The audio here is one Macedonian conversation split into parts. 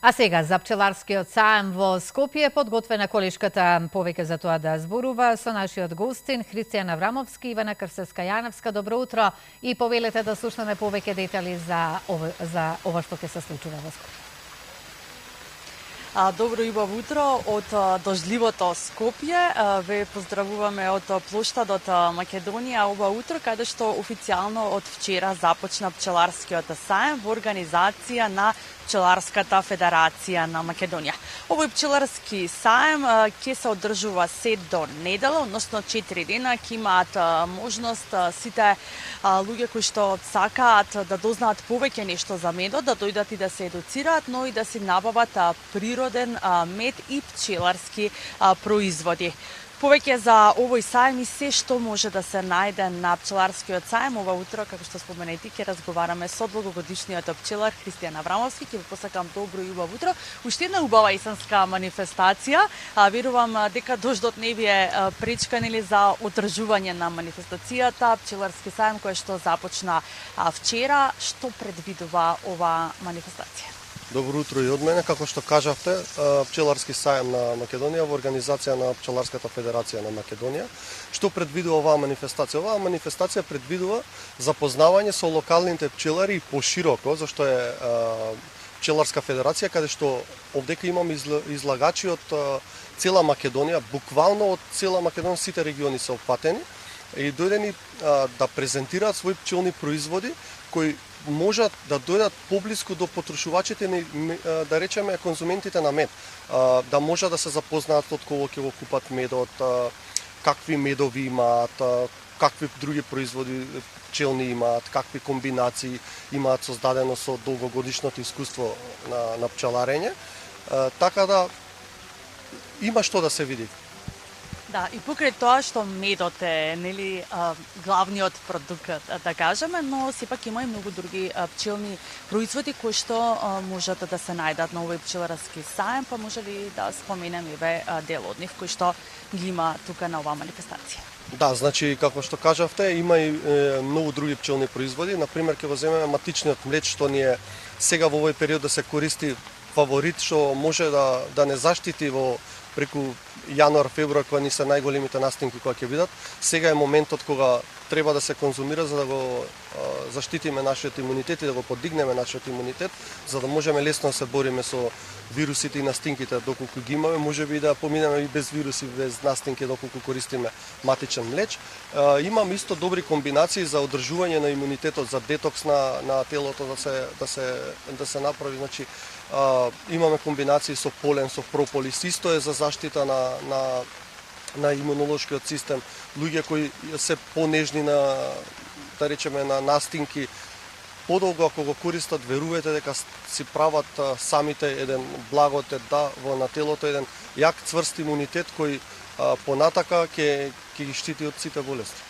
А сега за пчеларскиот саем во Скопје подготвена колешката. Повеќе за тоа да зборува со нашиот гостин Христијан Аврамовски, Ивана Крстевска-Јановска. Добро утро и повелете да слушнеме повеќе детали за ова што ќе се случува во Скопје. Добро и убаво утро од дождливото Скопје. Ве поздравуваме од плоштадот Македонија ова утро, каде што официјално од вчера започна пчеларскиот саем во организација на Пчеларската федерација на Македонија. Овој пчеларски саем ќе се одржува се до недела, односно 4 дена, ќе имаат можност сите луѓе кои што сакаат да дознаат повеќе нешто за медот, да дојдат и да се едуцираат, но и да си набават природен мед и пчеларски производи. Повеќе за овој саем и се што може да се најде на пчеларскиот саем ова утро, како што споменети, ќе разговараме со долгогодишниот пчелар Христијан Аврамовски. Ќе ви посакам добро и убаво утро. Уште една убава исенска манифестација. Верувам дека дождот не ви е пречка за одржување на манифестацијата. Пчеларски саем кој што започна вчера. Што предвидува ова манифестација? Добро утро и од мене. Како што кажавте, пчеларски саем на Македонија во организација на Пчеларската федерација на Македонија. Што предвидува оваа манифестација? Оваа манифестација предвидува запознавање со локалните пчелари пошироко, зашто е Пчеларска федерација, каде што овдека имаме излагачи од цела Македонија, буквално од цела Македонија, сите региони се опфатени и дојдени да презентираат своји пчелни производи кои можат да дојдат поблиску до потрошувачите, да речеме конзументите на мед, да можат да се запознаат од кого ќе го купат медот, какви медови имаат, какви други производи пчелни имаат, какви комбинации имаат создадено со долгогодишното искуство на пчеларење, така да има што да се види. Да, и покрај тоа што медот е главниот продукт, да кажеме, но сепак има и многу други пчелни производи кои што можат да се најдат на овој пчеларски саем, па може ли да споменеме дел од нив кои што ги има тука на оваа манифестација? Да, значи, како што кажавте, има и многу други пчелни производи. Например, ќе го земеме матичниот млеч, што ни е сега во овој период да се користи фаворит, што може да не заштити во преку јануар, февруар, кога ни се најголемите настинки кои ќе видат. Сега е моментот кога треба да се конзумира за да го заштитиме нашиот имунитет и да го подигнеме нашиот имунитет, за да можеме лесно да се бориме со вирусите и настинките доколку ги имаме, можеби и да поминеме и без вируси, без настинки доколку користиме матичен млеч. Имам исто добри комбинации за одржување на имунитетот, за детокс на телото да се направи, значи имаме комбинации со полен, со прополис, исто е за заштита на имунолошкиот систем. Луѓе кои се понежни да речеме на настинки, подолго ако го користат, верувајте дека си прават самите еден благодет на телото, еден јак цврст имунитет кој понатака ќе ги штити од сите болести.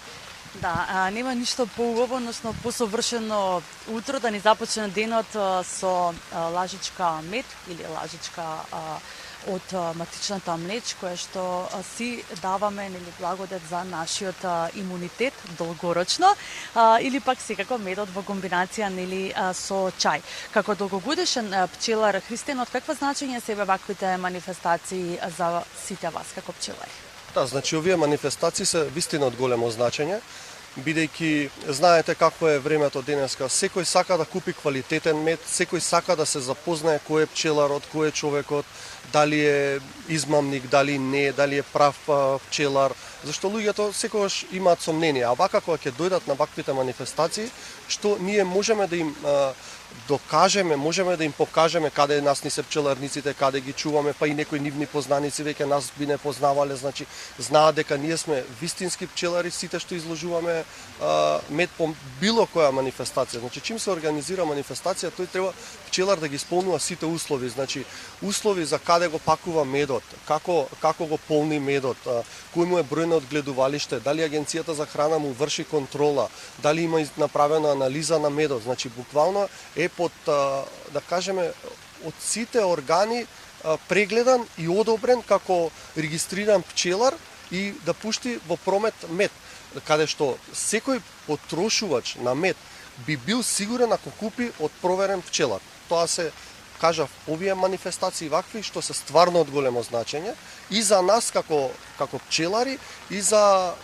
Да, нема ништо поубаво, односно посовршено утро да ни започне денот со лажичка мед или лажичка од матичната млеч, која што си даваме благодет за нашиот имунитет долгорочно, или пак секако медот во комбинација со чај. Како долгогодишен пчелар, Христијан, од каква значење себе ваквите манифестации за сите вас како пчелари? Да, значи овие манифестации се вистина од големо значење, бидејќи знаете какво е времето денеска. Секој сака да купи квалитетен мед, секој сака да се запознае кој е пчеларот, кој е човекот, дали е измамник, дали не, дали е прав пчелар, зашто луѓето секогаш имаат сомнение. А вака кога ќе дојдат на ваквите манифестации, што ние можеме да им докажеме, можеме да им покажеме каде нас ни се пчеларниците, каде ги чуваме, па и некои нивни познаници веќе нас би не познавале, значи знаат дека ние сме вистински пчелари, сите што изложуваме мед по било која манифестација. Значи чим се организира манифестација, тој треба пчелар да ги исполнува сите услови, значи услови за каде го пакува медот, како го полни медот, кој му е број на одгледувалиште, дали агенцијата за храна му врши контрола, дали има направена анализа на медот, значи буквално е под, да кажеме, од сите органи прегледан и одобрен како регистриран пчелар и да пушти во промет мед, каде што секој потрошувач на мед би бил сигурен ако купи од проверен пчелар. Тоа се кажав, овие манифестации вакви што се стварно од големо значење и за нас како пчелари и за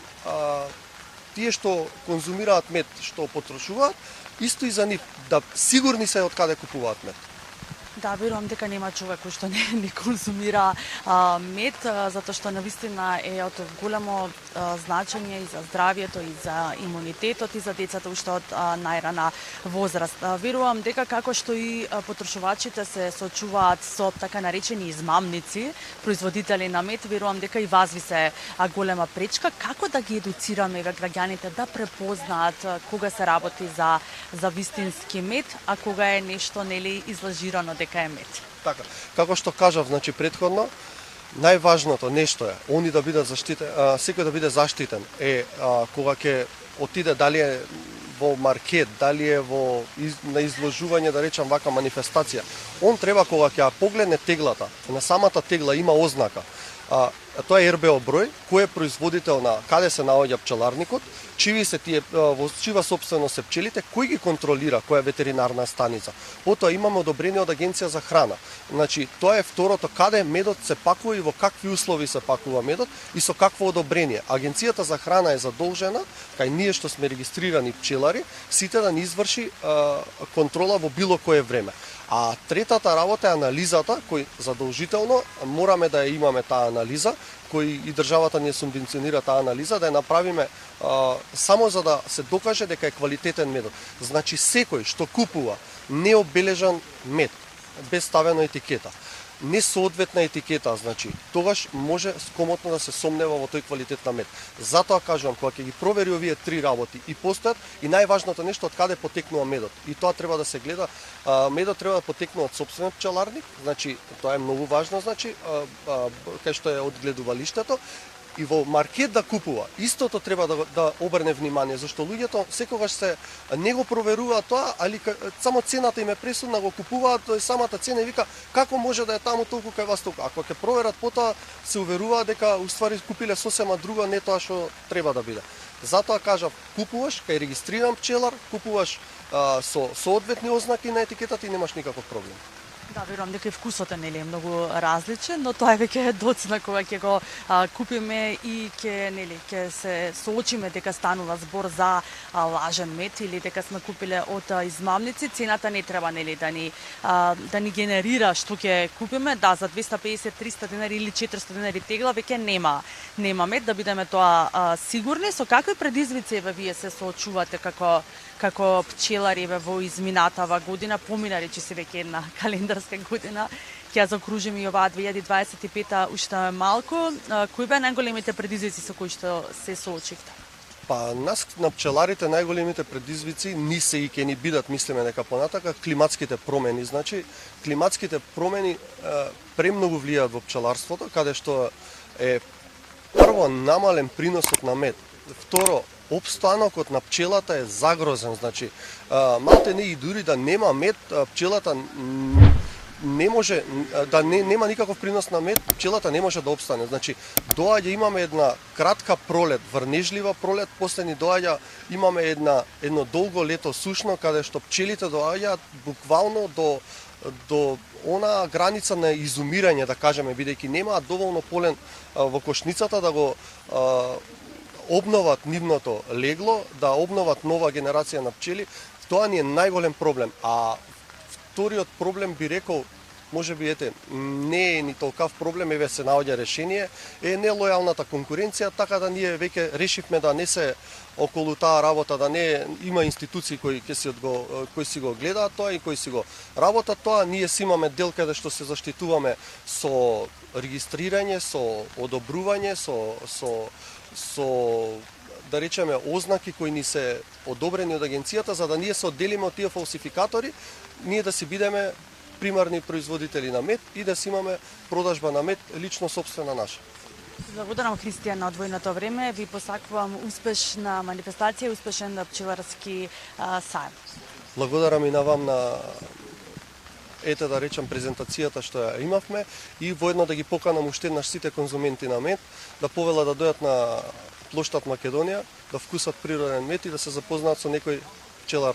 тие што конзумираат мед, што потрошуваат, исто и за нив, да сигурни се од каде купуваат мед. Да, верувам дека нема човек кој што не конзумира мед, затоа што навистина е од големо значење и за здравието, и за имунитетот, и за децата уште од најрана возраст. Верувам дека како што и потрошувачите се соочуваат со така наречени измамници, производители на мед, верувам дека и вас ви се голема пречка. Како да ги едуцираме граѓаните да препознаат кога се работи за вистински мед, а кога е нешто нели излажирано дека е мед? Така, како што кажав, значи предходно, најважното нешто е они да бидат заштитени, секој да биде заштитен е кога ќе отиде, дали е во маркет, дали е на изложување, да речам вака манифестација. Он треба кога ќе ја погледне теглата, на самата тегла има ознака. Тоа е РБО број, кој е производител на каде се наоѓа пчеларникот, чиви се тие во чива собственост се пчелите, кој ги контролира, која е ветеринарна станица. Потоа имаме одобрение од Агенција за храна. Значи, тоа е второто, каде медот се пакува и во какви услови се пакува медот и со какво одобрение. Агенцијата за храна е задолжена, кај ние што сме регистрирани пчелари, сите да ни изврши контрола во било кое време. А третата работа е анализата, кој задолжително мораме да ја имаме таа анализа, кој и државата ни субвенционира таа анализа, да ја направиме само за да се докаже дека е квалитетен медот. Значи секој што купува необележан мед, без ставена етикета, несоодветна етикета, значи, тогаш може скомотно да се сомнева во тој квалитет на мед. Затоа кажувам, кога ќе ги провери овие три работи и постојат, и најважното нешто од каде потекнува медот. И тоа треба да се гледа, медот треба да потекнува од сопствен пчеларник, значи тоа е многу важно, значи кај што е одгледувалиштето, и во маркет да купува. Истото треба да обрне внимание, зашто луѓето секогаш се не го проверуваат тоа, али само цената им е пресудна, го купуваат, тоа е самата цена и вика како може да е таму толку кај вас толку. Ако ќе проверат потоа се уверуваат дека уствари купиле сосема друго, не тоа што треба да биде. Затоа кажав, купуваш кај регистриран пчелар, купуваш со соодветни ознаки на етикетата и немаш никаков проблем. Да, верувам дека и вкусот е многу различен, но тоа е веќе доцна кога ќе го купиме и ќе се соочиме дека станува збор за лажен мед или дека сме купиле од измамници. Цената не треба да ни генерира што ќе купиме. Да, за 250-300 денари или 400 денари тегла веќе нема мед, да бидеме тоа сигурни. Со какви предизвици вие се соочувате како пчелари во изминатава година, помина речиси веќе една календарска година, ќе ја закружиме и оваа 2025 уште малку. Кои беа најголемите предизвици со кои што се соочивте? Па нас на пчеларите најголемите предизвици ни се и ќе ни бидат, мислиме дека понатака, климатските промени. Значи, климатските промени премногу влијаат во пчеларството, каде што е прво намален приносот на мед, второ опстанокот на пчелата е загрозен, значи малте не и дури да нема мед, пчелата не може да нема никаков принос на мед, пчелата не може да опстане. Значи доаѓа имаме една кратка пролет, врнежлива пролет, после ни доаѓа имаме едно долго лето сушно каде што пчелите доаѓаат буквално до она граница на изумирање, да кажеме, бидејќи немаат доволно полен во кошницата да го обноват нивното легло, да обноват нова генерација на пчели. Тоа ни е најголем проблем. А вториот проблем би рекол, може би не е ни толкав проблем, еве се наоѓа решение, е нелојалната конкуренција, така да ние веќе решивме да не се околу таа работа, да не има институции кои си го гледаат тоа и кои си го работат тоа. Ние си имаме дел каде што се заштитуваме со регистрирање, со одобрување, со да речеме ознаки кои ни се одобрени од агенцијата, за да ние се одделиме од тие фалсификатори, ние да си бидеме примарни производители на мед и да си имаме продажба на мед лично сопствена наша. Благодарам, Христијан, на одвоеното време. Ви посакувам успешна манифестација и успешен пчеларски сајм. Благодарам и на вам на да речам презентацијата што ја имавме и воедно да ги поканам уште еднаш сите конзументи на мед да повелат да дојдат на плоштад Македонија, да вкусат природен мед и да се запознаат со некој пчелар.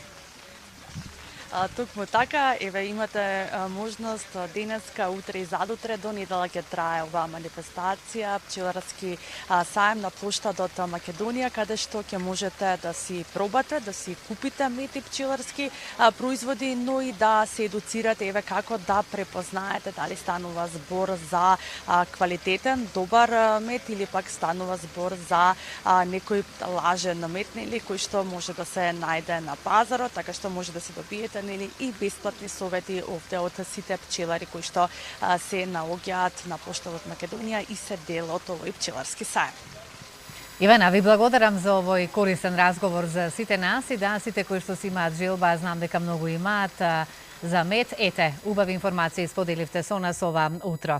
Токму така, еве имате можност денеска, утре и задутре до недела ќе трае оваа манифестација, пчеларски саем на плоштадот Македонија, каде што ќе можете да си пробате, да си купите мед и пчеларски производи, но и да се едуцирате еве како да препознаете дали станува збор за квалитетен, добар мед или пак станува збор за некој лажен мед, нели, кој што може да се најде на пазарот, така што може да си добиете, нели, и бесплатни совети овде од сите пчелари кои што се наоѓаат на плоштадот Македонија и се дел од овој пчеларски саем. Ивана, ви благодарам за овој корисен разговор за сите нас и да сите кои што си имаат желба, знам дека многу имаат за мед. Ете, убави информации споделивте со нас ова утро.